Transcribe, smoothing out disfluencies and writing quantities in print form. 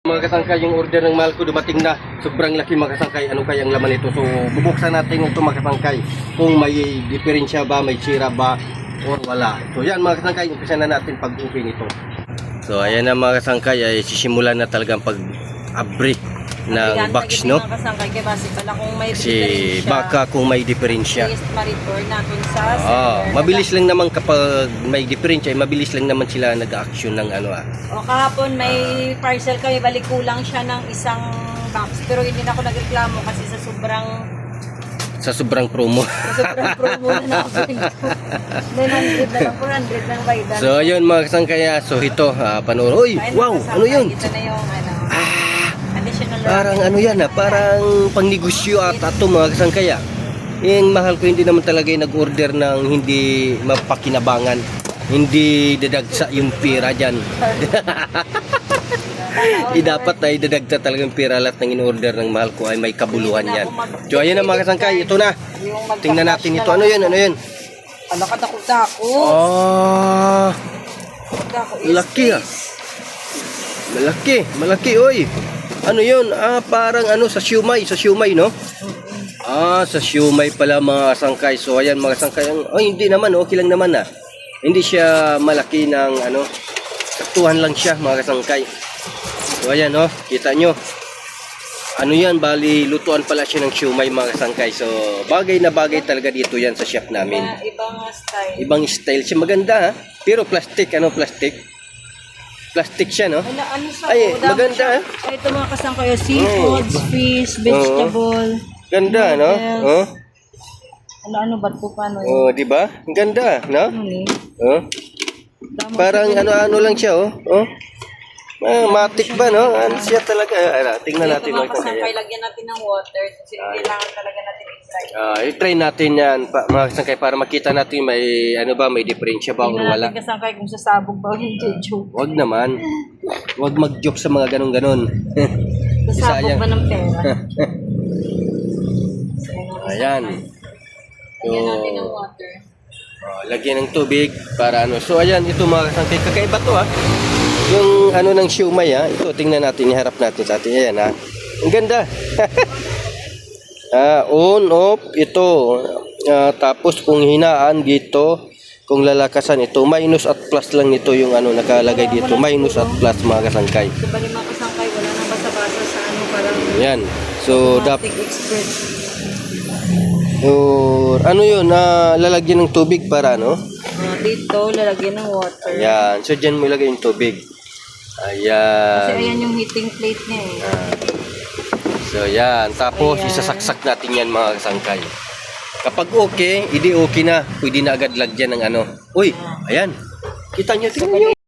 Mga kasangkay, yung order ng mahal ko dumating na. Sobrang laki mga kasangkay. Ano kaya ang laman ito? So, bubuksan natin ito mga kasangkay. Kung may diferensya ba, may tsira ba, or wala. So, yan mga kasangkay, umpisa na natin pag-open ito. So, ayan na mga kasangkay, ay sisimulan na talagang pag-abri ng box, no? Kasi baka kung may diferensya. Ma-return natin sa Mabilis lang naman kapag may diferensya, mabilis lang naman sila nag-action ng ano O kahapon may parcel kami, balik kulang siya ng isang box. Pero hindi na ako nagreklamo kasi sa sobrang promo. Sa sobrang promo na ako. 900 na lang, 400 lang bayad. So ayun mga kasangkaya, so ito panoorin. Uy, wow, ano yun? Ito na yung additional. Parang ano yan parang pangnegosyo at ito mga kasangkaya. Yung mahal ko hindi naman talaga nag-order ng hindi mapakinabangan. Hindi dadagsa yung pira dyan. Dapat na idadagsa talaga yung pira lahat ng in-order ng mahal ko ay may kabuluhan yan. So ayan na mga kasangkay, ito na. Tingnan natin ito. Ano yun? Ano yun? Ano ka dako-dako? Malaki Malaki oy. Ano yun? Parang ano sa siumay, no? Sa siumay pala mga kasangkay. So ayan mga kasangkay. Hindi naman, okay lang naman Hindi siya malaki ng ano. Saktuhan lang siya mga kasangkay. So ayan kita nyo. Ano yan, bali lutuan pala siya ng siumay mga kasangkay. So bagay na bagay talaga dito yan sa shop namin. Ibang style siya, maganda pero plastic, plastic siya, no? Ay, maganda Ito mga kasangkay, seafoods, fish, vegetable. Ganda, no? Ano ba ito pa, no? Di ba? Ang ganda, no? Parang ano lang siya, matik ba, no? Ano siya talaga? Tingnan natin mga kasangkay, lagyan natin ng water kasi kailangan talaga natin i-try. I-try natin yan, mga kasangkay, para makita natin may ano ba, may diferensya ba o wala. Tingnan natin kasangkay kung sasabog ba o hindi, joke. Wag naman. Wag mag-joke sa mga ganun-ganon. Sasabog ba ng pera? Ayan. Lagyan natin ng water. Lagyan ng tubig para ano. So ayan, ito mga kasangkay, kakaiba to Yung ano ng siumay ito tingnan natin, iharap natin sa atin. Ayan Ang ganda. On, off, ito. Tapos kung hinaan dito, kung lalakasan ito, minus at plus lang nito yung ano nakalagay dito. Minus at plus mga kasangkay. So bali mga kasangkay, wala nang basa-basa sa ano parang. Yan. So automatic express. Ano yun, lalagyan ng tubig para ano? Dito, lalagyan ng water. Ayan, so dyan mo ilagay yung tubig. Ayan. Kasi ayan yung heating plate niya So yan, tapos isasaksak natin yan mga kasangkay. Kapag okay, hindi okay na. Pwede na agad lagyan ng ano. Uy, ayan. Kita nyo, tingnan nyo.